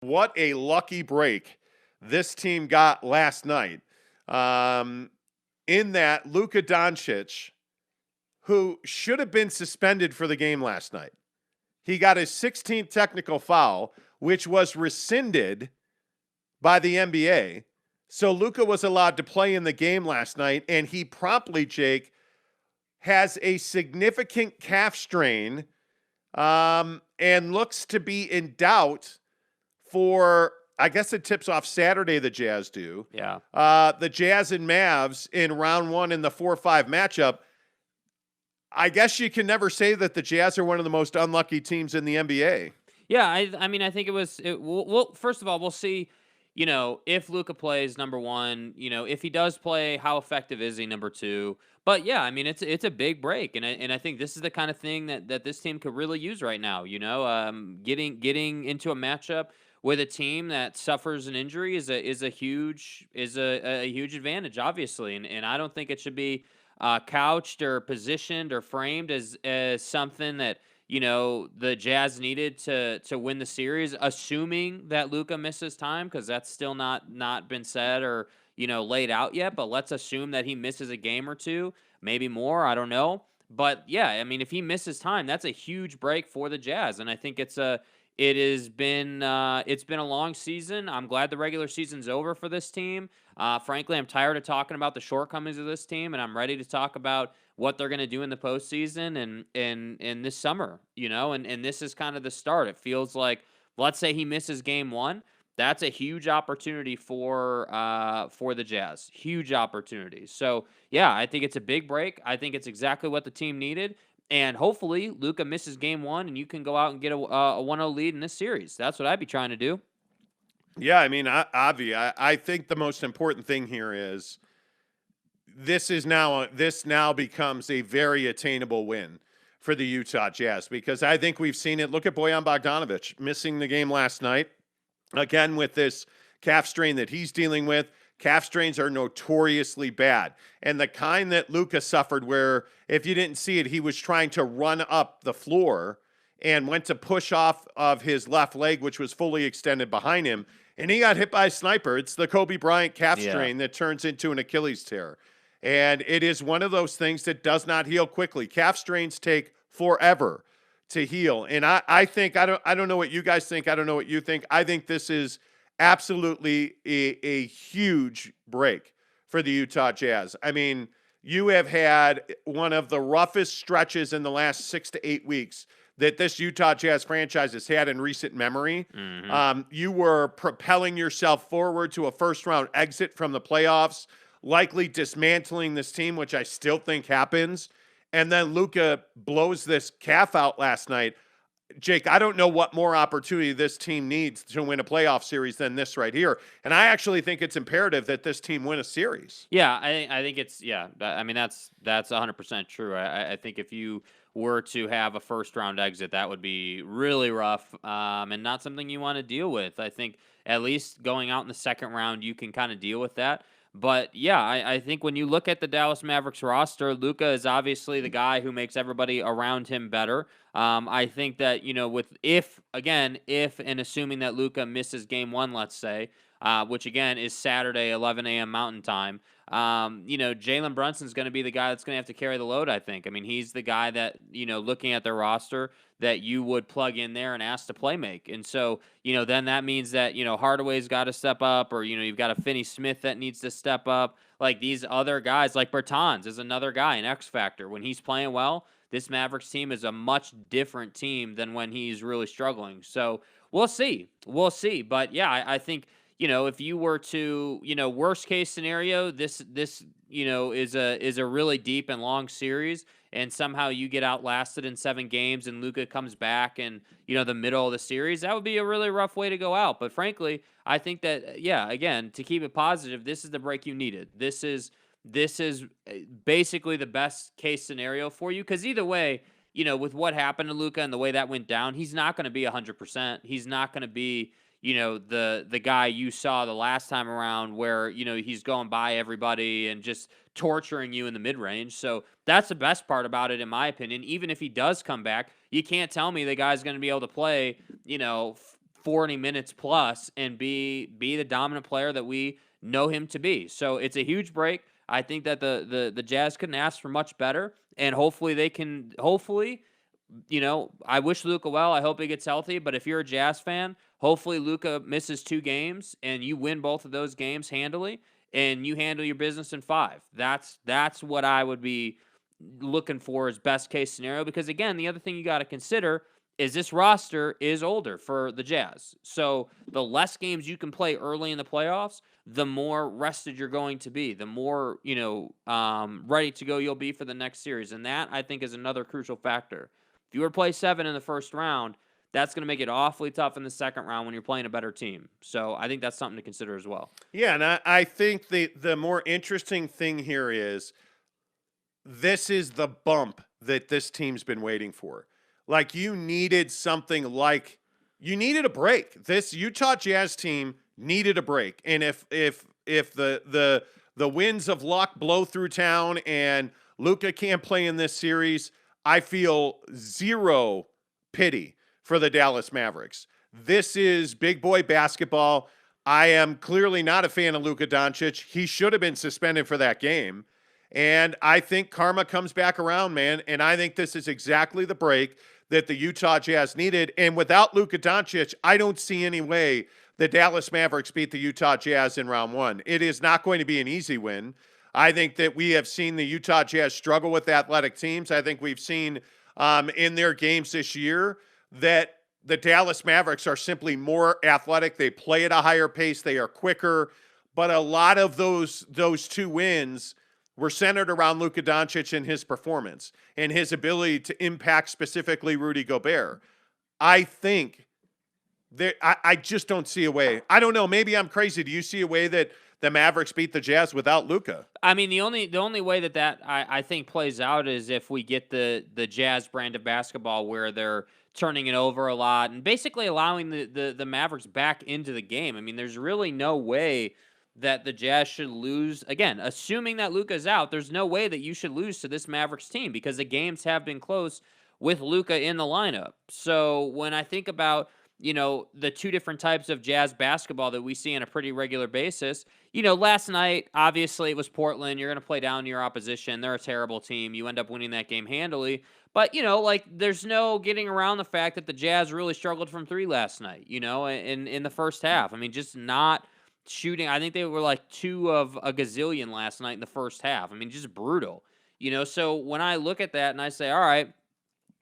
what a lucky break this team got last night. In that Luka Doncic, who should have been suspended for the game last night, he got his 16th technical foul, which was rescinded by the NBA. So Luka was allowed to play in the game last night, and he promptly, Jake, has a significant calf strain and looks to be in doubt for, I guess it tips off Saturday, the Jazz do. Yeah. The Jazz and Mavs in round 1 in the 4-5 matchup. I guess you can never say that the Jazz are one of the most unlucky teams in the NBA. Yeah, I mean, I think well, first of all, we'll see, if Luka plays, number one, if he does play, how effective is he, number two. But yeah, I mean, it's a big break, and I think this is the kind of thing that this team could really use right now. Getting into a matchup with a team that suffers an injury is a huge advantage, obviously, and I don't think it should be couched or positioned or framed as something that the Jazz needed to win the series, assuming that Luka misses time, because that's still not been said or laid out yet. But let's assume that he misses a game or two, maybe more. I don't know. But yeah, I mean, if he misses time, that's a huge break for the Jazz, and I think it's a been a long season. I'm glad the regular season's over for this team. Frankly, I'm tired of talking about the shortcomings of this team, and I'm ready to talk about what they're going to do in the postseason and this summer. And this is kind of the start. It feels like, let's say he misses game one. That's a huge opportunity for the Jazz. Huge opportunity. So yeah, I think it's a big break. I think it's exactly what the team needed. And hopefully, Luka misses game one, and you can go out and get a 1-0 lead in this series. That's what I'd be trying to do. Yeah, I mean, Avi, I think the most important thing here is this now becomes a very attainable win for the Utah Jazz, because I think we've seen it. Look at Bojan Bogdanovic missing the game last night, again with this calf strain that he's dealing with. Calf strains are notoriously bad, and the kind that Luka suffered, where if you didn't see it, he was trying to run up the floor and went to push off of his left leg, which was fully extended behind him, and he got hit by a sniper. It's the Kobe Bryant calf strain that turns into an Achilles tear, and it is one of those things that does not heal quickly. Calf strains take forever to heal, and I think I don't know what you guys think. I don't know what you think. I think this is absolutely a huge break for the Utah Jazz. I mean, you have had one of the roughest stretches in the last 6 to 8 weeks that this Utah Jazz franchise has had in recent memory. Mm-hmm. You were propelling yourself forward to a first-round exit from the playoffs, likely dismantling this team, which I still think happens. And then Luka blows this calf out last night. Jake, I don't know what more opportunity this team needs to win a playoff series than this right here. And I actually think it's imperative that this team win a series. Yeah, I think it's, yeah. I mean, that's 100% true. I think if you were to have a first round exit, that would be really rough and not something you want to deal with. I think at least going out in the second round, you can kind of deal with that. But yeah, I think when you look at the Dallas Mavericks roster, Luka is obviously the guy who makes everybody around him better. I think that, if and assuming that Luka misses game one, let's say, which again is Saturday, 11 a.m. Mountain Time, Jalen Brunson's going to be the guy that's going to have to carry the load, I think. I mean, he's the guy that, looking at their roster, that you would plug in there and ask to play make. And so, then that means that, Hardaway's got to step up, or, you've got a Finney Smith that needs to step up. Like these other guys, like Bertans is another guy, an X factor. When he's playing well, this Mavericks team is a much different team than when he's really struggling. So we'll see. But yeah, I think, if you were to, worst case scenario, this is a really deep and long series, and somehow you get outlasted in 7 games and Luka comes back and, the middle of the series, that would be a really rough way to go out. But frankly, I think that, yeah, again, to keep it positive, this is the break you needed. This is basically the best case scenario for you, because either way, with what happened to Luka and the way that went down, he's not going to be 100%. He's not going to be, the guy you saw the last time around where, he's going by everybody and just torturing you in the mid-range. So that's the best part about it, in my opinion. Even if he does come back, you can't tell me the guy's going to be able to play, 40 minutes plus and be the dominant player that we know him to be. So it's a huge break. I think that the Jazz couldn't ask for much better, and hopefully they can. Hopefully, I wish Luka well. I hope he gets healthy. But if you're a Jazz fan, hopefully Luka misses 2 games and you win both of those games handily, and you handle your business in 5. That's what I would be looking for as best case scenario. Because again, the other thing you got to consider is this roster is older for the Jazz. So the less games you can play early in the playoffs, the more rested you're going to be, the more, ready to go you'll be for the next series. And that, I think, is another crucial factor. If you were to play 7 in the first round, that's going to make it awfully tough in the second round when you're playing a better team. So I think that's something to consider as well. Yeah, and I think the more interesting thing here is this is the bump that this team's been waiting for. Like, you needed a break. This Utah Jazz team needed a break. And if the winds of luck blow through town and Luka can't play in this series, I feel zero pity for the Dallas Mavericks. This is big boy basketball. I am clearly not a fan of Luka Doncic. He should have been suspended for that game. And I think karma comes back around, man. And I think this is exactly the break that the Utah Jazz needed. And without Luka Doncic, I don't see any way the Dallas Mavericks beat the Utah Jazz in round 1. It is not going to be an easy win. I think that we have seen the Utah Jazz struggle with athletic teams. I think we've seen in their games this year that the Dallas Mavericks are simply more athletic. They play at a higher pace. They are quicker. But a lot of those 2 wins were centered around Luka Doncic and his performance and his ability to impact specifically Rudy Gobert. I think that I just don't see a way. I don't know. Maybe I'm crazy. Do you see a way that the Mavericks beat the Jazz without Luka? I mean, the only way that I think plays out is if we get the Jazz brand of basketball where they're turning it over a lot and basically allowing the Mavericks back into the game. I mean, there's really no way that the Jazz should lose. Again, assuming that Luka's out, there's no way that you should lose to this Mavericks team because the games have been close with Luka in the lineup. So when I think about, the 2 different types of Jazz basketball that we see on a pretty regular basis, last night, obviously it was Portland. You're going to play down to your opposition. They're a terrible team. You end up winning that game handily. But, there's no getting around the fact that the Jazz really struggled from 3 last night, in the first half. I mean, just not shooting. I think they were like 2 of a gazillion last night in the first half. I mean, just brutal. So when I look at that and I say, all right,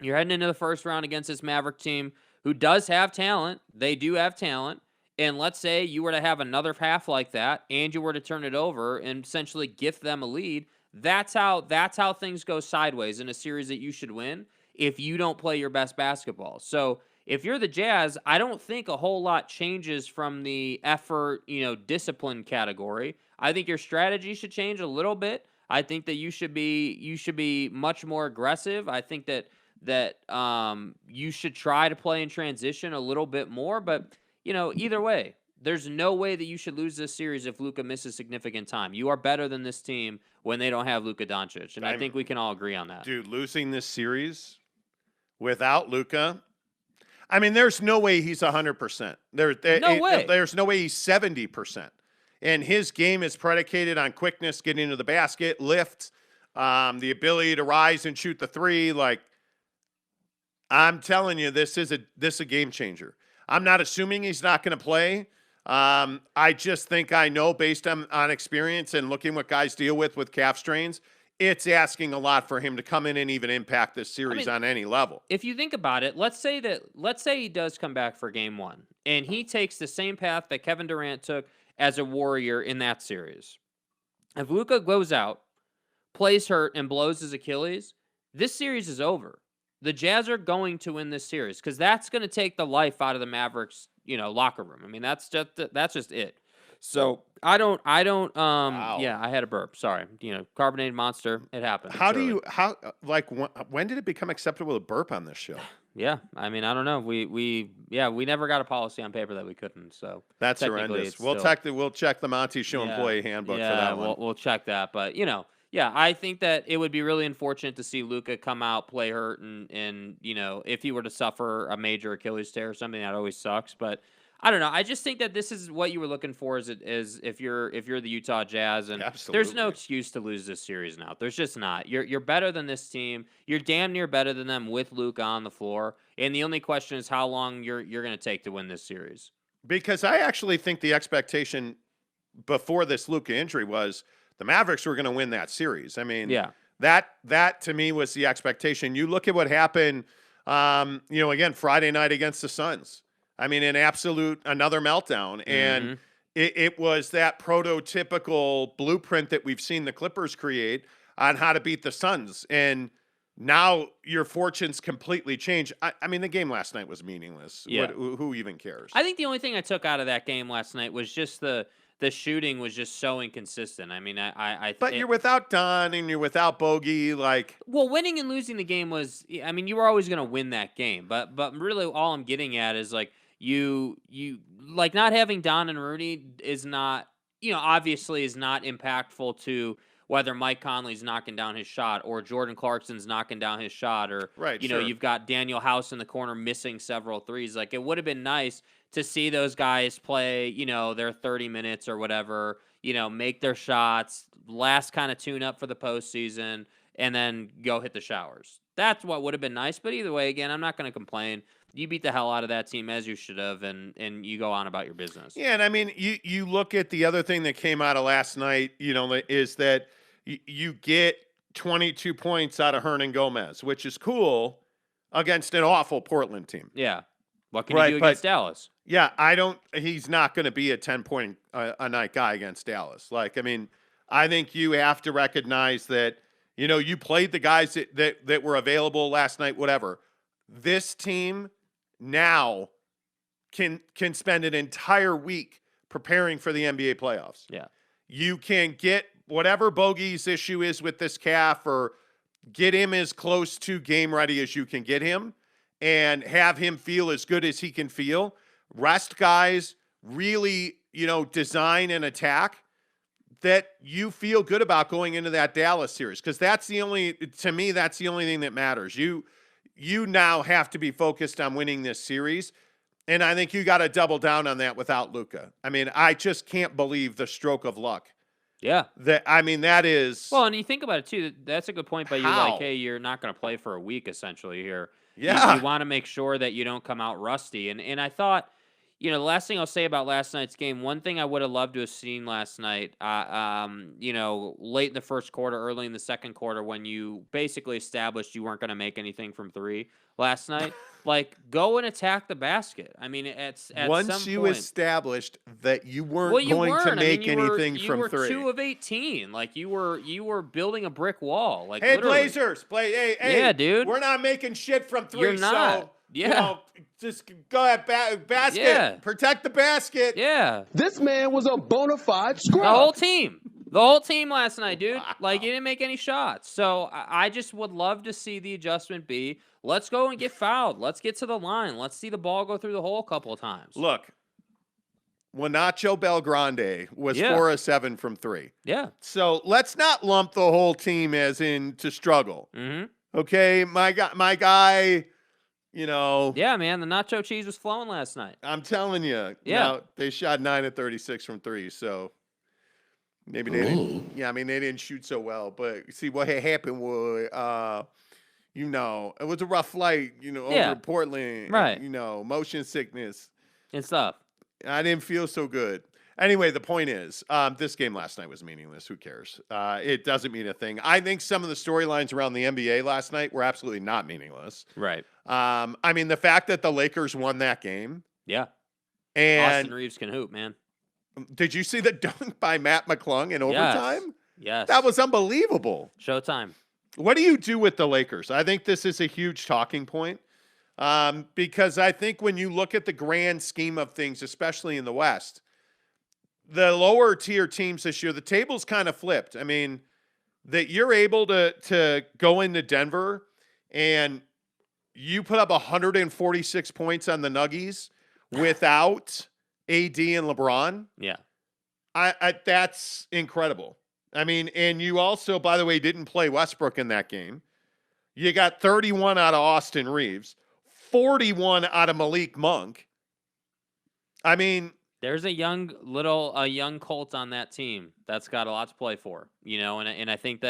you're heading into the first round against this Maverick team who does have talent. They do have talent. And let's say you were to have another half like that and you were to turn it over and essentially gift them a lead. That's how things go sideways in a series that you should win if you don't play your best basketball. So if you're the Jazz, I don't think a whole lot changes from the effort, discipline category. I think your strategy should change a little bit. I think that you should be much more aggressive. I think that you should try to play in transition a little bit more. But either way, there's no way that you should lose this series if Luka misses significant time. You are better than this team when they don't have Luka Doncic, and I think we can all agree on that. Dude, losing this series without Luka, I mean, there's no way he's 100%. No way. There's no way he's 70%. And his game is predicated on quickness, getting to the basket, lift, the ability to rise and shoot the 3. Like, I'm telling you, this is a game changer. I'm not assuming he's not going to play. I just think I know based on experience and looking what guys deal with calf strains, it's asking a lot for him to come in and even impact this series on any level. If you think about it, let's say he does come back for game 1 and he takes the same path that Kevin Durant took as a Warrior in that series. If Luka goes out, plays hurt, and blows his Achilles, this series is over. The Jazz are going to win this series because that's going to take the life out of the Mavericks, locker room. I mean, that's just it. So wow. Yeah, I had a burp. Sorry. Carbonated Monster. It happened. When did it become acceptable to burp on this show? Yeah. I mean, I don't know. We never got a policy on paper that we couldn't. So that's horrendous. We'll check the Monty Show employee handbook for that one. We'll check that. But, yeah, I think that it would be really unfortunate to see Luka come out, play hurt, and if he were to suffer a major Achilles tear or something, that always sucks. But I don't know. I just think that this is what you were looking for is if you're the Utah Jazz, and there's no Absolutely. excuse to lose this series now. There's just not. You're better than this team. You're damn near better than them with Luka on the floor. And the only question is how long you're going to take to win this series. Because I actually think the expectation before this Luka injury was the Mavericks were going to win that series. I mean, Yeah. that to me was the expectation. You look at what happened, again, Friday night against the Suns. I mean, another meltdown. And it was that prototypical blueprint that we've seen the Clippers create on how to beat the Suns. And now your fortunes completely change. I mean, the game last night was meaningless. Yeah. Who even cares? I think the only thing I took out of that game last night was just the shooting was just so inconsistent. I mean, But you're without Don and you're without Bogey. Well, winning and losing the game was, I mean, you were always going to win that game. But really, all I'm getting at is like you like not having Don and Rudy is not, obviously is not impactful to whether Mike Conley's knocking down his shot or Jordan Clarkson's knocking down his shot, or Right, you've got Daniel House in the corner missing several threes. Like, it would have been nice to see those guys play, their 30 minutes or whatever, make their shots, last kind of tune up for the postseason, and then go hit the showers. That's what would have been nice. But either way, again, I'm not going to complain. You beat the hell out of that team as you should have, and you go on about your business. Yeah, and I mean, you look at the other thing that came out of last night, is that you get 22 points out of Hernan Gomez, which is cool against an awful Portland team. Yeah. What can you do against Dallas? Yeah, he's not going to be a 10-point a night guy against Dallas. Like, I mean, I think you have to recognize that, you played the guys that were available last night, whatever. This team now can spend an entire week preparing for the NBA playoffs. Yeah. You can get whatever Bogey's issue is with this calf, or get him as close to game ready as you can get him and have him feel as good as he can feel. Rest guys, really, design an attack that you feel good about going into that Dallas series. Because to me, that's the only thing that matters. You now have to be focused on winning this series. And I think you got to double down on that without Luka. I mean, I just can't believe the stroke of luck. Yeah. That is. Well, and you think about it too. That's a good point by you. How? Like, hey, you're not going to play for a week essentially here. Yeah. You want to make sure that you don't come out rusty. And I thought, the last thing I'll say about last night's game, one thing I would have loved to have seen last night, late in the first quarter, early in the second quarter, when you basically established you weren't going to make anything from three last night, like, go and attack the basket. I mean, at once some you point, established that you weren't going to make anything from three. You were 2 of 18. Like, you were building a brick wall. Like, hey, literally. Blazers, hey, yeah, dude, we're not making shit from three. You're not. So, yeah. Just go at basket. Yeah. Protect the basket. Yeah. This man was a bona fide scrub. The whole team last night, dude. Wow. Like, you didn't make any shots. So I just would love to see the adjustment be, let's go and get fouled. Let's get to the line. Let's see the ball go through the hole a couple of times. Look, Juancho Belgrande was 4 of 7 from three. Yeah. So let's not lump the whole team as in to struggle. Mm-hmm. Okay, my guy. Yeah, man, the nacho cheese was flowing last night. I'm telling you. Yeah. Now, they shot 9 of 36 from three, so maybe they didn't. Yeah, I mean, they didn't shoot so well. But see, what had happened was, it was a rough flight, over Portland. Right. Motion sickness. And stuff. I didn't feel so good. Anyway, the point is, this game last night was meaningless. Who cares? It doesn't mean a thing. I think some of the storylines around the NBA last night were absolutely not meaningless. Right. I mean, the fact that the Lakers won that game. Yeah. And Austin Reeves can hoop, man. Did you see the dunk by Matt McClung in overtime? Yes. That was unbelievable. Showtime. What do you do with the Lakers? I think this is a huge talking point. Because I think when you look at the grand scheme of things, especially in the West, the lower tier teams this year, the table's kind of flipped. I mean, that you're able to go into Denver and you put up 146 points on the Nuggies without AD and LeBron. Yeah. I that's incredible. I mean, and you also, by the way, didn't play Westbrook in that game. You got 31 out of Austin Reeves, 41 out of Malik Monk. I mean, There's a young Colt on that team that's got a lot to play for, and I think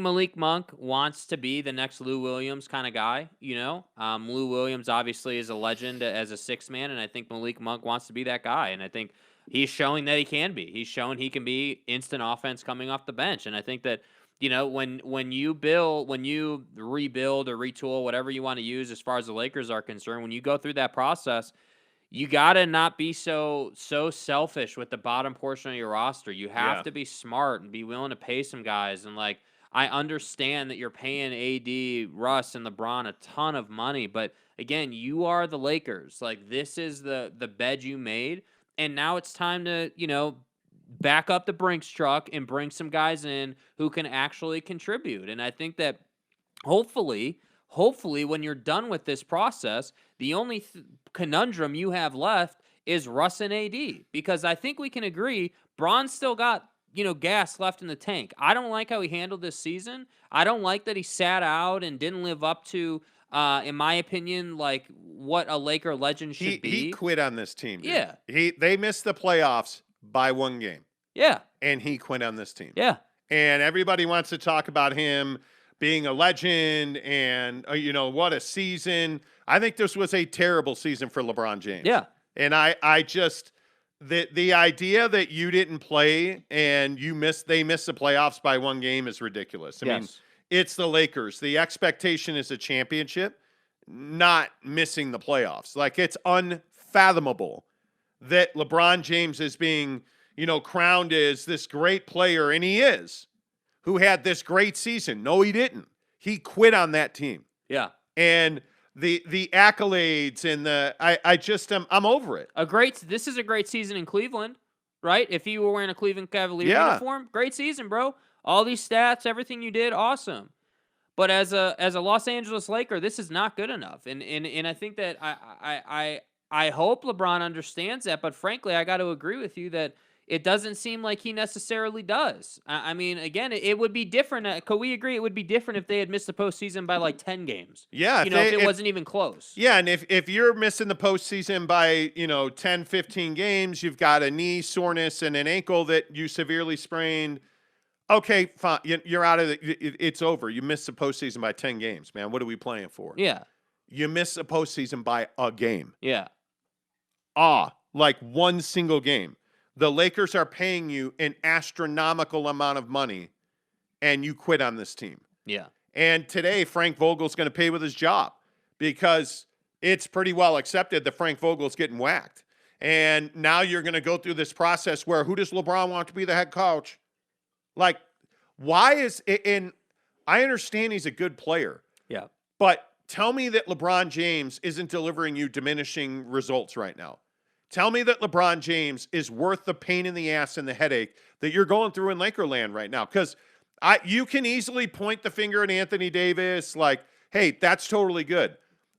Malik Monk wants to be the next Lou Williams kind of guy, Lou Williams obviously is a legend as a sixth man, and I think Malik Monk wants to be that guy, and I think he's showing that he can be. He's shown he can be instant offense coming off the bench, and I think that when you rebuild or retool, whatever you want to use as far as the Lakers are concerned, when you go through that process, you got to not be so selfish with the bottom portion of your roster. You have to be smart and be willing to pay some guys. And, I understand that you're paying AD, Russ, and LeBron a ton of money. But, again, you are the Lakers. This is the bed you made. And now it's time to, back up the Brinks truck and bring some guys in who can actually contribute. And I think that hopefully, when you're done with this process, the only conundrum you have left is Russ and AD, because I think we can agree Braun's still got, gas left in the tank. I don't like how he handled this season. I don't like that he sat out and didn't live up to, in my opinion, what a Laker legend should be. He quit on this team. Dude. Yeah. They missed the playoffs by 1 game. Yeah. And he quit on this team. Yeah. And everybody wants to talk about him being a legend and, what a season. I think this was a terrible season for LeBron James. Yeah. And I just, the idea that you didn't play and they missed the playoffs by 1 game is ridiculous. I mean, it's the Lakers. The expectation is a championship, not missing the playoffs. It's unfathomable that LeBron James is being, crowned as this great player, and he is, who had this great season. No, he didn't. He quit on that team. Yeah. And the accolades and I'm over it. This is a great season in Cleveland, right? If you were wearing a Cleveland Cavaliers uniform, great season, bro. All these stats, everything you did, awesome. But as a Los Angeles Laker, this is not good enough. And I think that I hope LeBron understands that, but frankly, I got to agree with you that it doesn't seem like he necessarily does. I mean, again, it would be different. Could we agree it would be different if they had missed the postseason by 10 games? Yeah. If it wasn't even close. Yeah, and if you're missing the postseason by, 10, 15 games, you've got a knee soreness and an ankle that you severely sprained. Okay, fine. You're out of it's over. You missed the postseason by 10 games, man. What are we playing for? Yeah. You missed the postseason by a game. Yeah. 1 single game. The Lakers are paying you an astronomical amount of money, and you quit on this team. Yeah. And today, Frank Vogel's going to pay with his job because it's pretty well accepted that Frank Vogel's getting whacked. And now you're going to go through this process where who does LeBron want to be the head coach? Why is it? And I understand he's a good player. Yeah. But tell me that LeBron James isn't delivering you diminishing results right now. Tell me that LeBron James is worth the pain in the ass and the headache that you're going through in Lakerland right now. Because you can easily point the finger at Anthony Davis hey, that's totally good.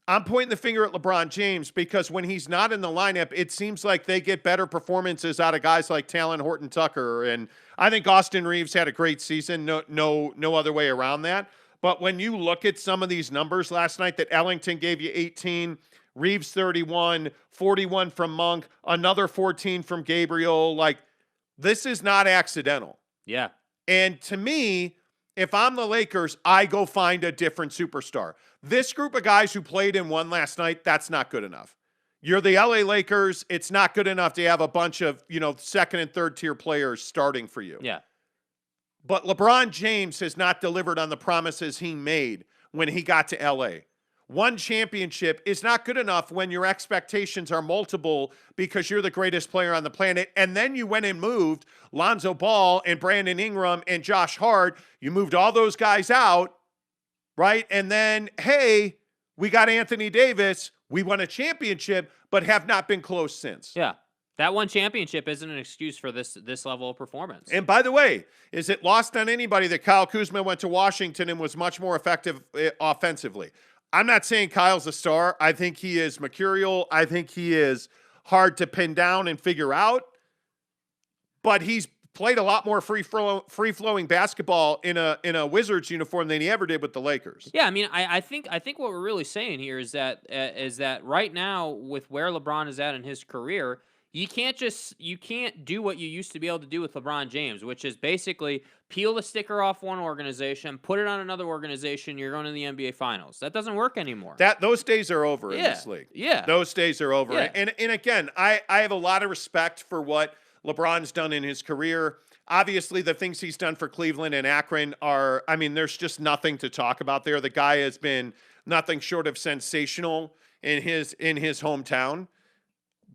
I'm pointing the finger at LeBron James because when he's not in the lineup, it seems like they get better performances out of guys like Talon Horton-Tucker. And I think Austin Reeves had a great season. No other way around that. But when you look at some of these numbers last night, that Ellington gave you 18, Reeves 31, 41 from Monk, another 14 from Gabriel. This is not accidental. Yeah. And to me, if I'm the Lakers, I go find a different superstar. This group of guys who played and won last night, that's not good enough. You're the LA Lakers. It's not good enough to have a bunch of, second and third tier players starting for you. Yeah. But LeBron James has not delivered on the promises he made when he got to LA. 1 championship is not good enough when your expectations are multiple because you're the greatest player on the planet. And then you went and moved Lonzo Ball and Brandon Ingram and Josh Hart. You moved all those guys out, right? And then, hey, we got Anthony Davis. We won a championship, but have not been close since. Yeah. That 1 championship isn't an excuse for this level of performance. And by the way, is it lost on anybody that Kyle Kuzma went to Washington and was much more effective offensively? I'm not saying Kyle's a star. I think he is mercurial. I think he is hard to pin down and figure out. But he's played a lot more free-flowing basketball in a Wizards uniform than he ever did with the Lakers. Yeah, I mean, I think what we're really saying here is that right now, with where LeBron is at in his career, You can't do what you used to be able to do with LeBron James, which is basically peel the sticker off one organization, put it on another organization, you're going to the NBA Finals. That doesn't work anymore. Those days are over in this league. Yeah. Those days are over. Yeah. And again, I have a lot of respect for what LeBron's done in his career. Obviously, the things he's done for Cleveland and Akron there's just nothing to talk about there. The guy has been nothing short of sensational in his hometown.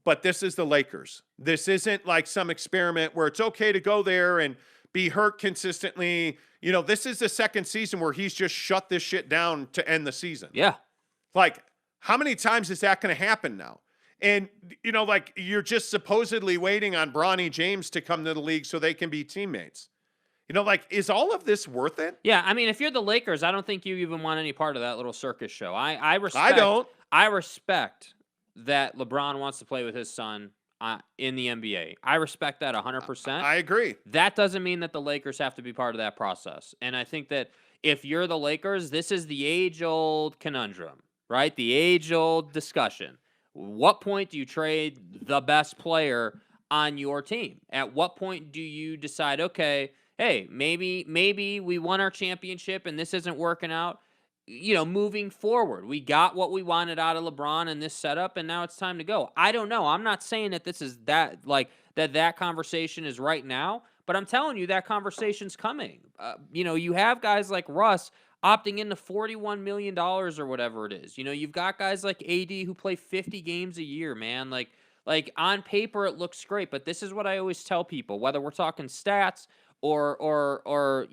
But this is the Lakers. This isn't like some experiment where it's okay to go there and be hurt consistently. This is the second season where he's just shut this shit down to end the season. Yeah. Like, how many times is that going to happen now? And, you're just supposedly waiting on Bronny James to come to the league so they can be teammates. Is all of this worth it? Yeah, I mean, if you're the Lakers, I don't think you even want any part of that little circus show. I respect that LeBron wants to play with his son in the NBA. I respect that 100%. I agree. That doesn't mean that the Lakers have to be part of that process. And I think that if you're the Lakers, this is the age-old conundrum, right? The age-old discussion. What point do you trade the best player on your team? At what point do you decide, okay, hey, maybe we won our championship and this isn't working out? Moving forward, we got what we wanted out of LeBron in this setup, and now it's time to go. I don't know. I'm not saying that this is that conversation is right now, but I'm telling you that conversation's coming. You have guys like Russ opting into $41 million or whatever it is. You've got guys like AD who play 50 games a year, man. Like on paper, it looks great, but this is what I always tell people, whether we're talking stats or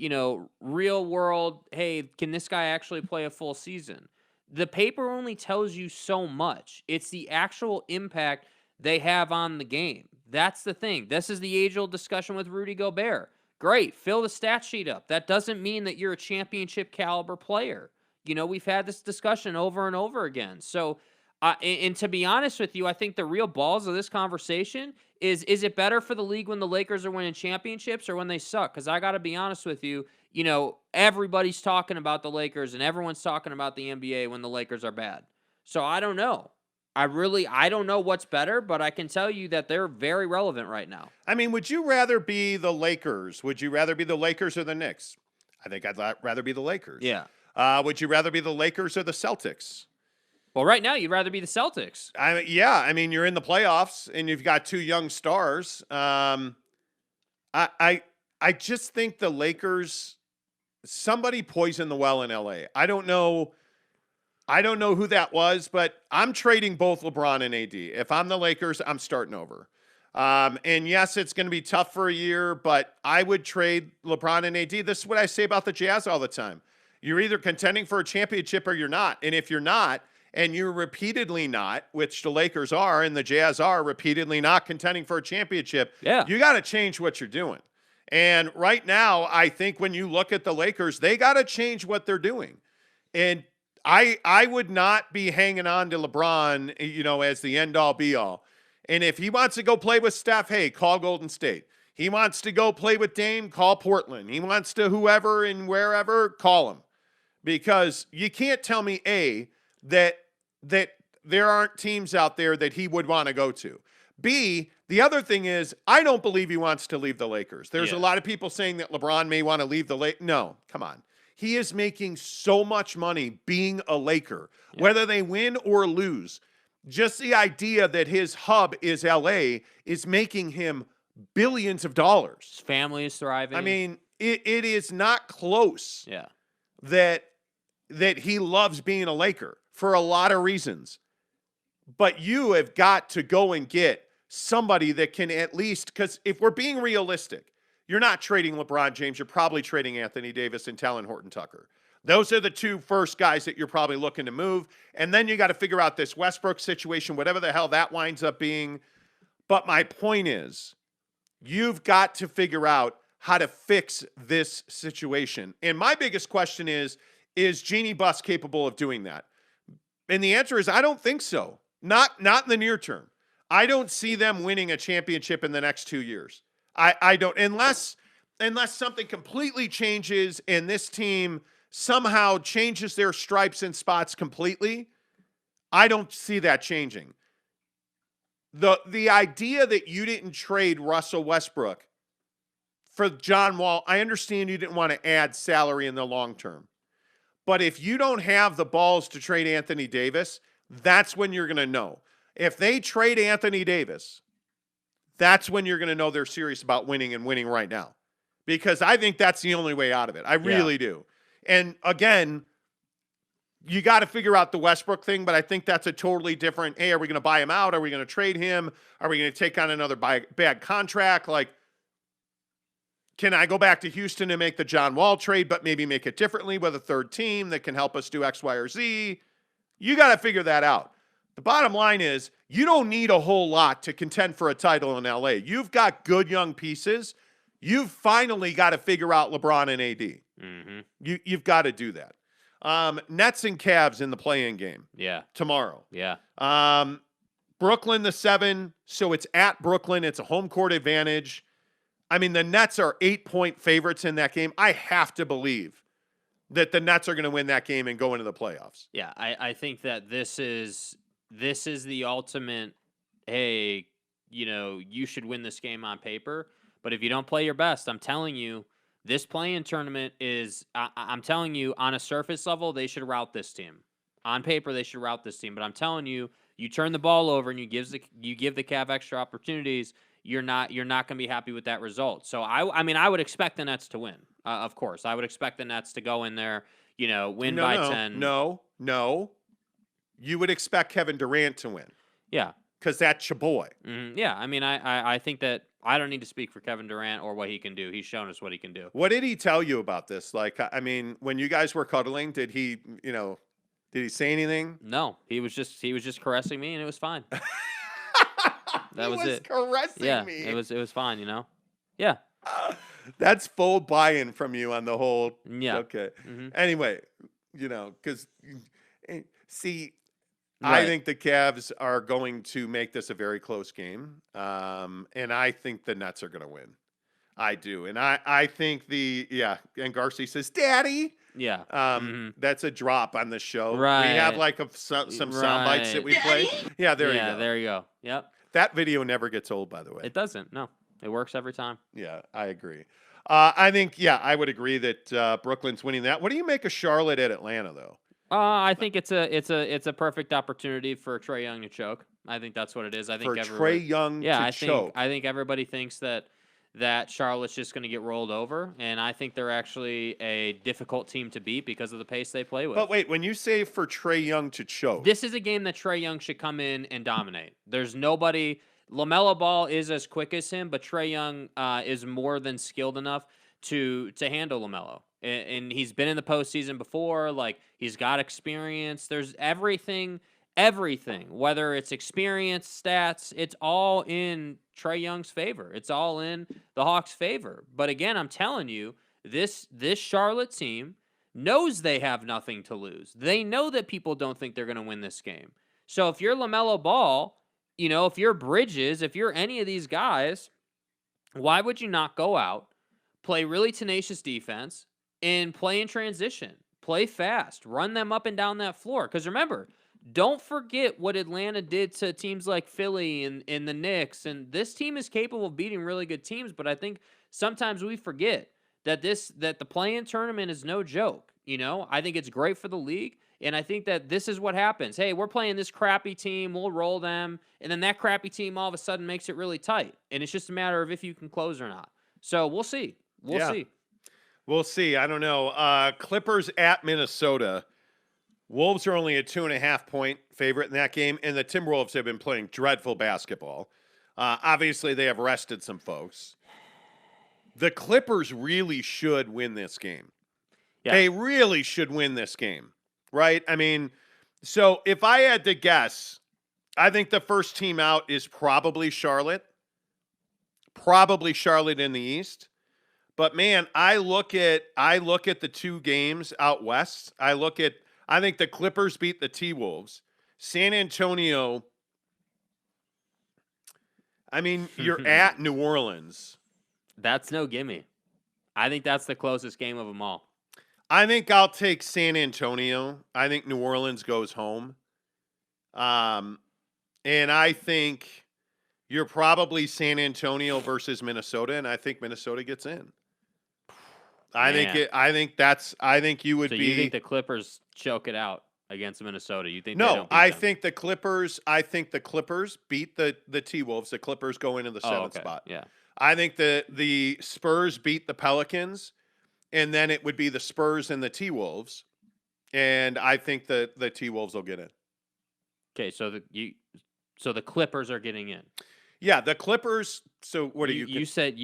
real world, hey, can this guy actually play a full season? The paper only tells you so much. It's the actual impact they have on the game. That's the thing. This is the age-old discussion with Rudy Gobert. Great, fill the stat sheet up. That doesn't mean that you're a championship caliber player. We've had this discussion over and over again. So, and to be honest with you, I think the real balls of this conversation is it better for the league when the Lakers are winning championships or when they suck? Because I got to be honest with you, everybody's talking about the Lakers and everyone's talking about the NBA when the Lakers are bad. So I don't know. I don't know what's better, but I can tell you that they're very relevant right now. I mean, would you rather be the Lakers? Would you rather be the Lakers or the Knicks? I think I'd rather be the Lakers. Yeah. Would you rather be the Lakers or the Celtics? Well, right now, you'd rather be the Celtics. You're in the playoffs, and you've got two young stars. I just think the Lakers, somebody poisoned the well in L.A. I don't know who that was, but I'm trading both LeBron and AD. If I'm the Lakers, I'm starting over. And yes, it's going to be tough for a year, but I would trade LeBron and AD. This is what I say about the Jazz all the time. You're either contending for a championship or you're not. And if you're not, and you're repeatedly not, which the Lakers are and the Jazz are repeatedly not contending for a championship, you got to change what you're doing. And right now, I think when you look at the Lakers, they got to change what they're doing. And I would not be hanging on to LeBron, as the end-all, be-all. And if he wants to go play with Steph, hey, call Golden State. He wants to go play with Dame, call Portland. He wants to whoever and wherever, call him. Because you can't tell me, A, that there aren't teams out there that he would want to go to. B, the other thing is, I don't believe he wants to leave the Lakers. There's a lot of people saying that LeBron may want to leave the Lakers. No, come on. He is making so much money being a Laker, whether they win or lose. Just the idea that his hub is LA is making him billions of dollars. His family is thriving. I mean, it is not close that he loves being a Laker for a lot of reasons. But you have got to go and get somebody that can at least, because if we're being realistic, you're not trading LeBron James. You're probably trading Anthony Davis and Talon Horton-Tucker. Those are the two first guys that you're probably looking to move. And then you got to figure out this Westbrook situation, whatever the hell that winds up being. But my point is, you've got to figure out how to fix this situation. And my biggest question is Jeannie Buss capable of doing that? And the answer is, I don't think so. Not in the near term. I don't see them winning a championship in the next 2 years. I don't, unless something completely changes and this team somehow changes their stripes and spots completely. I don't see that changing. The idea that you didn't trade Russell Westbrook for John Wall, I understand you didn't want to add salary in the long term. But if you don't have the balls to trade Anthony Davis, that's when you're going to know. If they trade Anthony Davis, that's when you're going to know they're serious about winning and winning right now. Because I think that's the only way out of it. I really do. And again, you got to figure out the Westbrook thing, but I think that's a totally different, hey, are we going to buy him out? Are we going to trade him? Are we going to take on another bad contract? Like, can I go back to Houston and make the John Wall trade, but maybe make it differently with a third team that can help us do X, Y, or Z? You got to figure that out. The bottom line is you don't need a whole lot to contend for a title in LA. You've got good young pieces. You've finally got to figure out LeBron and AD. Mm-hmm. You've got to do that. Nets and Cavs in the play-in game. Yeah. Tomorrow. Yeah. Brooklyn the 7, so it's at Brooklyn. It's a home court advantage. I mean, the Nets are 8-point favorites in that game. I have to believe that the Nets are going to win that game and go into the playoffs. Yeah, I think that this is the ultimate, hey, you should win this game on paper. But if you don't play your best, I'm telling you, this play-in tournament is, I'm telling you, on a surface level, they should rout this team. On paper, they should rout this team. But I'm telling you, you turn the ball over and you give the Cav extra opportunities, you're not going to be happy with that result. So, I mean, I would expect the Nets to win, of course. I would expect the Nets to go in there, win by 10. No. You would expect Kevin Durant to win. Yeah. Because that's your boy. Mm-hmm. Yeah, I mean, I think that I don't need to speak for Kevin Durant or what he can do. He's shown us what he can do. What did he tell you about this? Like, I mean, when you guys were cuddling, did he say anything? No, he was just caressing me, and it was fine. That was it. Caressing me. It was fine. Yeah. That's full buy-in from you on the whole. Yeah. Okay. Mm-hmm. Anyway, because see. Right. I think the Cavs are going to make this a very close game, and I think the Nets are going to win. I do, and I think and Garcia says, "Daddy." Yeah. That's a drop on the show. Right. We have like some sound bites that we play. Yeah, there you go. There you go. Yep. That video never gets old, by the way. It doesn't. No, it works every time. Yeah, I agree. I think I would agree that Brooklyn's winning that. What do you make of Charlotte at Atlanta, though? I think it's a perfect opportunity for Trae Young to choke. I think that's what it is. I think Trae Young to choke. I think everybody thinks that Charlotte's just going to get rolled over, and I think they're actually a difficult team to beat because of the pace they play with. But wait, when you say for Trae Young to choke, this is a game that Trae Young should come in and dominate. There's nobody. LaMelo Ball is as quick as him, but Trae Young is more than skilled enough to handle LaMelo. And he's been in the postseason before. Like, he's got experience. There's everything, whether it's experience, stats, it's all in Trae Young's favor. It's all in the Hawks' favor. But again, I'm telling you, this Charlotte team knows they have nothing to lose. They know that people don't think they're going to win this game. So if you're LaMelo Ball, if you're Bridges, if you're any of these guys, why would you not go out, play really tenacious defense, and play in transition, play fast, run them up and down that floor? Because remember, don't forget what Atlanta did to teams like Philly and the Knicks. And this team is capable of beating really good teams, but I think sometimes we forget that the play-in tournament is no joke. I think it's great for the league, and I think that this is what happens. Hey, we're playing this crappy team, we'll roll them, and then that crappy team all of a sudden makes it really tight. And it's just a matter of if you can close or not. So we'll see. We'll see. We'll see. I don't know. Clippers at Minnesota. Wolves are only a 2.5-point favorite in that game, and the Timberwolves have been playing dreadful basketball. Obviously, they have rested some folks. The Clippers really should win this game. Yeah. They really should win this game, right? I mean, so if I had to guess, I think the first team out is probably Charlotte. Probably Charlotte in the East. But man, I look at the two games out west. I think the Clippers beat the T-Wolves. San Antonio, I mean, you're at New Orleans. That's no gimme. I think that's the closest game of them all. I think I'll take San Antonio. I think New Orleans goes home. And I think You're probably San Antonio versus Minnesota, and I think Minnesota gets in. I think you would So be. you think the Clippers choke it out against Minnesota? You think they No, don't beat I them? think the Clippers. I think the Clippers beat the T-Wolves. The Clippers go into the seventh okay. spot. Yeah. I think the Spurs beat the Pelicans, and then it would be the Spurs and the T-Wolves, and I think the T-Wolves will get in. Okay, so the Clippers are getting in. Yeah, the Clippers. So what do you? You said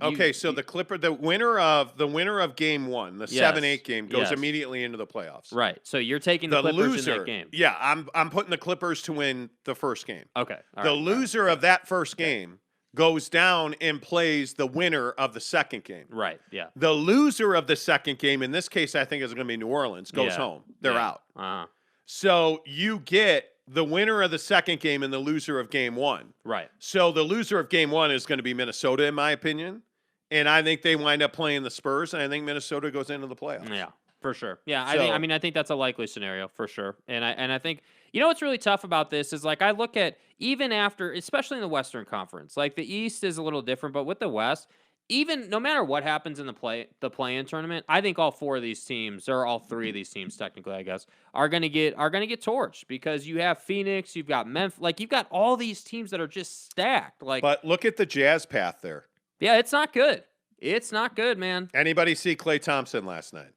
Okay, so the winner of game 1, the 7-8 game, goes yes. immediately into the playoffs. Right. So you're taking the Clippers loser, in that game. Yeah, I'm putting the Clippers to win the first game. Okay. The loser of that first game goes down and plays the winner of the second game. Right. Yeah. The loser of the second game, in this case, I think is going to be New Orleans, goes home. They're out. Uh-huh. So you get the winner of the second game and the loser of game 1. Right. So the loser of game 1 is going to be Minnesota, in my opinion. And I think they wind up playing the Spurs, and I think Minnesota goes into the playoffs. Yeah, for sure. Yeah, So, I think that's a likely scenario for sure. And I think what's really tough about this is like I look at even after, especially in the Western Conference, like the East is a little different, but with the West, even no matter what happens in the play-in tournament, I think all 4 of these teams, or all 3 of these teams technically, I guess, are gonna get torched because you have Phoenix, you've got Memphis, like you've got all these teams that are just stacked. Like, but look at the Jazz path there. Yeah, it's not good. It's not good, man. Anybody see Klay Thompson last night?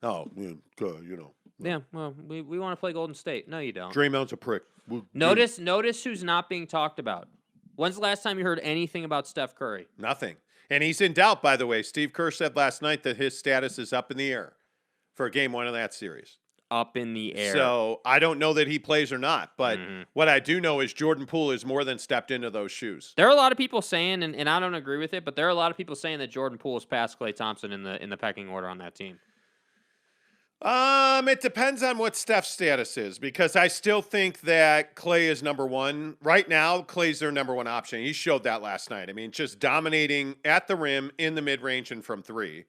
Oh, good, Yeah, well, we want to play Golden State. No, you don't. Draymond's a prick. Notice who's not being talked about. When's the last time you heard anything about Steph Curry? Nothing. And he's in doubt, by the way. Steve Kerr said last night that his status is up in the air for game 1 of that series. Up in the air. So I don't know that he plays or not, but what I do know is Jordan Poole has more than stepped into those shoes. There are a lot of people saying, and I don't agree with it, but there are a lot of people saying that Jordan Poole has passed Klay Thompson in the pecking order on that team. It depends on what Steph's status is, because I still think that Klay is number 1. Right now, Klay's their number 1 option. He showed that last night. I mean, just dominating at the rim, in the mid-range, and from 3.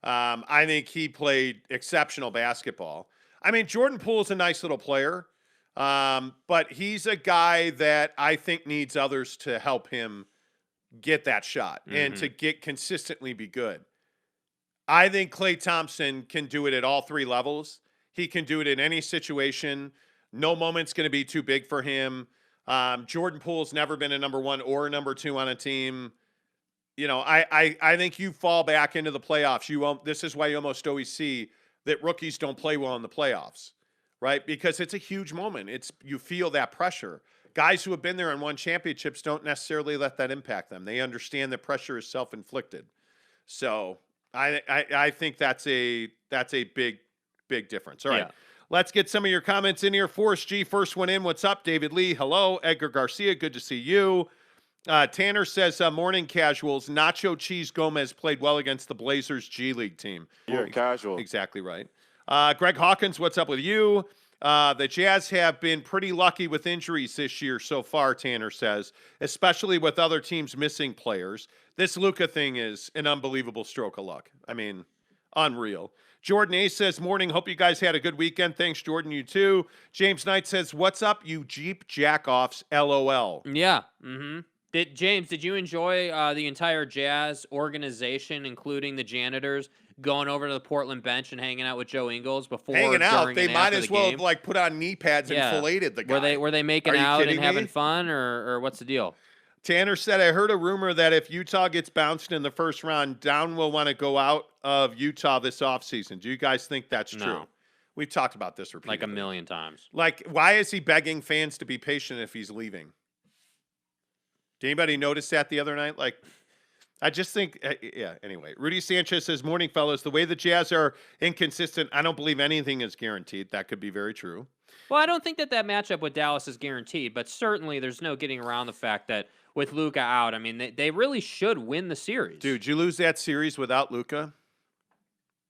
I think he played exceptional basketball. I mean, Jordan Poole's a nice little player, but he's a guy that I think needs others to help him get that shot and to get consistently be good. I think Klay Thompson can do it at all 3 levels. He can do it in any situation. No moment's going to be too big for him. Jordan Poole's never been a number 1 or a number 2 on a team. I think you fall back into the playoffs. This is why you almost always see that rookies don't play well in the playoffs, right? Because it's a huge moment. You feel that pressure. Guys who have been there and won championships don't necessarily let that impact them. They understand that pressure is self-inflicted. So I think that's a big difference. All right. Let's get some of your comments in here. Forrest G, first one in. What's up? David Lee, hello. Edgar Garcia, good to see you. Tanner says, morning casuals, Nacho Cheese Gomez played well against the Blazers G League team. You're casual. Exactly right. Greg Hawkins, what's up with you? The Jazz have been pretty lucky with injuries this year so far, Tanner says, especially with other teams missing players. This Luka thing is an unbelievable stroke of luck. I mean, unreal. Jordan A says, morning, hope you guys had a good weekend. Thanks, Jordan, you too. James Knight says, what's up, you Jeep jackoffs, LOL. Yeah, did you enjoy the entire Jazz organization, including the janitors, going over to the Portland bench and hanging out with Joe Ingles before? Hanging out, during, they and might after as the well game? have put on knee pads and filleted the guy. Were they making Are you out and kidding having me? fun, or what's the deal? Tanner said, I heard a rumor that if Utah gets bounced in the first round, Down will want to go out of Utah this offseason. Do you guys think that's true? No. We've talked about this repeatedly. Like a million times. Like, why is he begging fans to be patient if he's leaving? Did anybody notice that the other night? Like, I just think, anyway. Rudy Sanchez says, morning, fellas. The way the Jazz are inconsistent, I don't believe anything is guaranteed. That could be very true. Well, I don't think that matchup with Dallas is guaranteed, but certainly there's no getting around the fact that with Luka out, I mean, they really should win the series. Dude, you lose that series without Luka?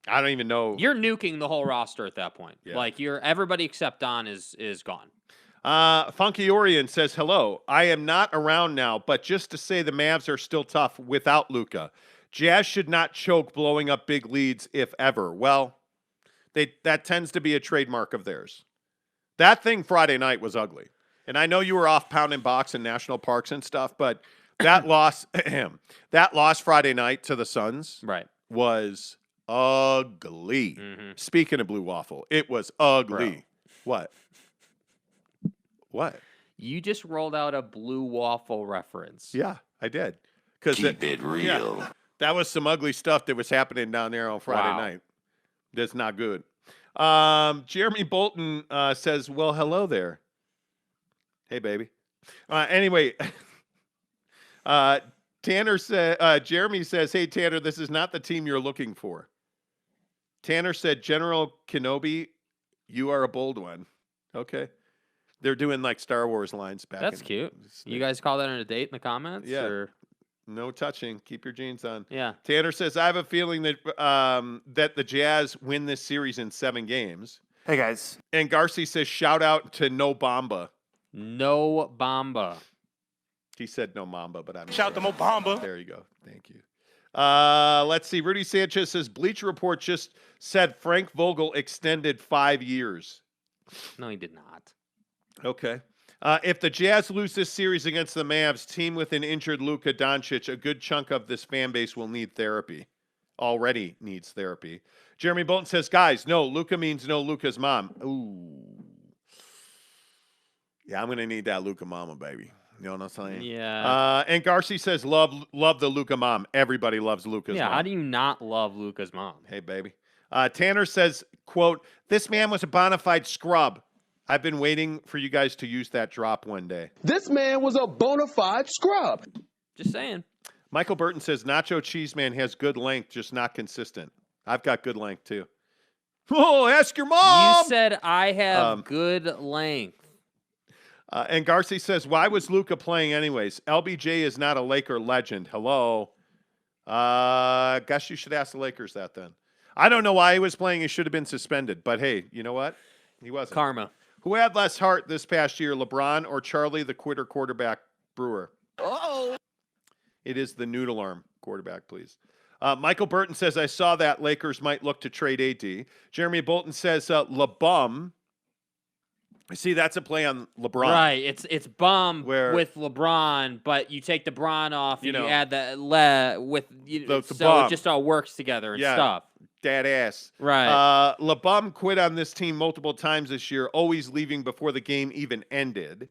I don't even know. You're nuking the whole roster at that point. Yeah. Like, everybody except Don is gone. Funky Orion says, hello. I am not around now, but just to say the Mavs are still tough without Luka. Jazz should not choke blowing up big leads, if ever. Well, that tends to be a trademark of theirs. That thing Friday night was ugly. And I know you were off pounding box in national parks and stuff, but that loss, that loss Friday night to the Suns Right. was ugly. Speaking of blue waffle, it was ugly. Bro. What? You just rolled out a blue waffle reference. Yeah, I did. Keep it real. Yeah, that was some ugly stuff that was happening down there on Friday night. That's not good. Jeremy Bolton says, well, hello there. Hey, baby. Anyway, Tanner said, Jeremy says, hey, Tanner, this is not the team you're looking for. Tanner said, General Kenobi, you are a bold one. Okay. They're doing like Star Wars lines back. That's cute. You guys call that a date in the comments? Yeah. Or? No touching. Keep your jeans on. Yeah. Tanner says, I have a feeling that that the Jazz win this series in 7 games. Hey, guys. And Garcia says, shout out to No Bamba. No Bamba. He said no Mamba, but I'm Shout out to Mo Bamba. There you go. Thank you. Let's see. Rudy Sanchez says, Bleacher Report just said Frank Vogel extended 5 years. No, he did not. Okay. If the Jazz lose this series against the Mavs, team with an injured Luka Doncic, a good chunk of this fan base will need therapy. Already needs therapy. Jeremy Bolton says, guys, no, Luka means no Luka's mom. Ooh. Yeah, I'm going to need that Luka mama, baby. You know what I'm saying? Yeah. And Garcia says, love the Luka mom. Everybody loves Luka's mom. How do you not love Luka's mom? Hey, baby. Tanner says, quote, this man was a bona fide scrub. I've been waiting for you guys to use that drop one day. This man was a bona fide scrub. Just saying. Michael Burton says, Nacho Cheese Man has good length, just not consistent. I've got good length, too. Oh, ask your mom! You said I have good length. And Garcia says, why was Luka playing anyways? LBJ is not a Laker legend. Hello. Guess you should ask the Lakers that then. I don't know why he was playing. He should have been suspended. But, hey, you know what? He wasn't. Karma. Who had less heart this past year, LeBron or Charlie, the quitter quarterback Brewer? Uh-oh. It is the noodle arm quarterback, please. Michael Burton says, I saw that Lakers might look to trade AD. Jeremy Bolton says, LeBum. See, that's a play on LeBron. Right. It's bum Where, with LeBron, but you take the Bron off and you add the with the so bum. it just all works together and Yeah. stuff. Dad ass. Right. LeBum quit on this team multiple times this year, always leaving before the game even ended.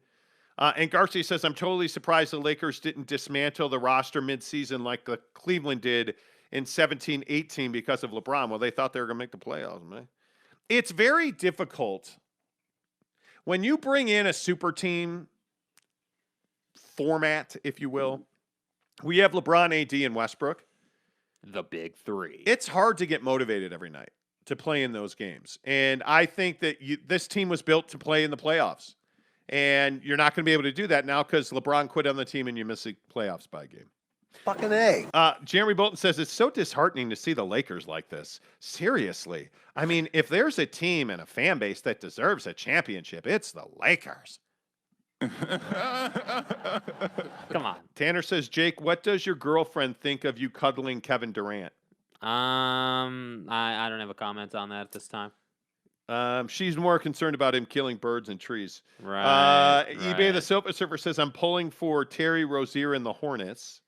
And Garcia says, I'm totally surprised the Lakers didn't dismantle the roster midseason like the Cleveland did in 17-18 because of LeBron. Well, they thought they were going to make the playoffs, man. It's very difficult. When you bring in a super team format, if you will, we have LeBron, AD, and Westbrook. The big three. It's hard to get motivated every night to play in those games. And I think that this team was built to play in the playoffs. And you're not going to be able to do that now because LeBron quit on the team and you miss the playoffs by a game. Fucking A. Jeremy Bolton says, it's so disheartening to see the Lakers like this. Seriously. I mean, if there's a team and a fan base that deserves a championship, it's the Lakers. Come on. Tanner says, Jake, what does your girlfriend think of you cuddling Kevin Durant? I don't have a comment on that at this time. She's more concerned about him killing birds and trees. Right. eBay the Sofa Surfer says, I'm pulling for Terry Rozier and the Hornets.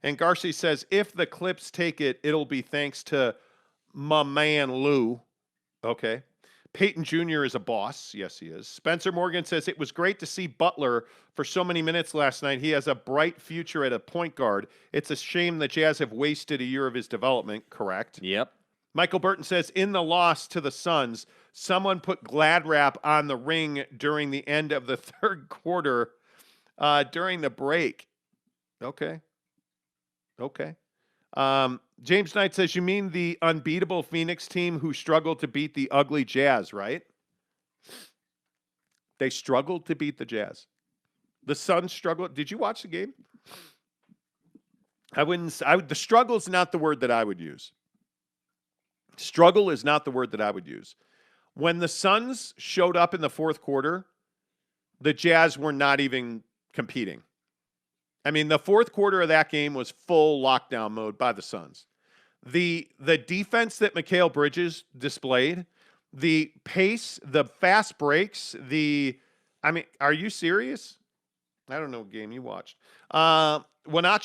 And Garcia says, if the Clips take it, it'll be thanks to my man Lou. Okay. Peyton Jr. is a boss. Yes, he is. Spencer Morgan says, it was great to see Butler for so many minutes last night. He has a bright future at a point guard. It's a shame the Jazz have wasted a year of his development. Correct. Yep. Michael Burton says, in the loss to the Suns, someone put Glad Wrap on the ring during the end of the third quarter during the break. Okay. James Knight says, you mean the unbeatable Phoenix team who struggled to beat the ugly Jazz, right? They struggled to beat the Jazz. The Suns struggled. Did you watch the game? The struggle is not the word that I would use. Struggle is not the word that I would use. When the Suns showed up in the fourth quarter, the Jazz were not even competing. I mean, the fourth quarter of that game was full lockdown mode by the Suns. The defense that Mikal Bridges displayed, the pace, the fast breaks, I mean, are you serious? I don't know what game you watched. Juanacho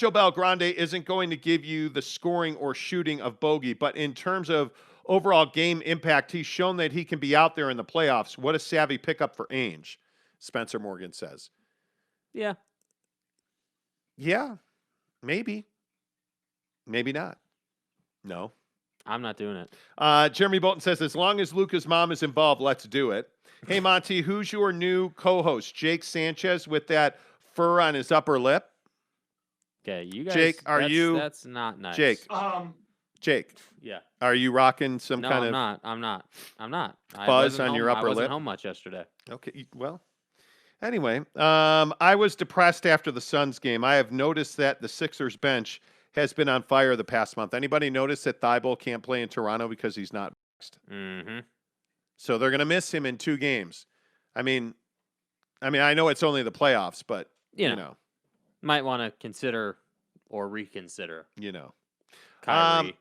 Belgrande isn't going to give you the scoring or shooting of Bogey, but in terms of overall game impact, he's shown that he can be out there in the playoffs. What a savvy pickup for Ainge, Spencer Morgan says. Yeah. Yeah, maybe. Maybe not. No. I'm not doing it. Jeremy Bolton says, as long as Luka's mom is involved, let's do it. Hey, Monty, who's your new co-host? Jake Sanchez with that fur on his upper lip? Okay, you guys. Jake, are you? That's not nice. Jake. Jake. Yeah. Are you rocking some No, kind I'm of not. I'm not. I fuzz wasn't on your home- upper I wasn't lip? home much yesterday. Okay, well. Anyway, I was depressed after the Suns game. I have noticed that the Sixers bench has been on fire the past month. Anybody notice that Thibault can't play in Toronto because he's not vaxxed? Mm-hmm. So they're going to miss him in 2 games. I mean, I know it's only the playoffs, but you know. Might want to consider or reconsider. You know. Kyrie.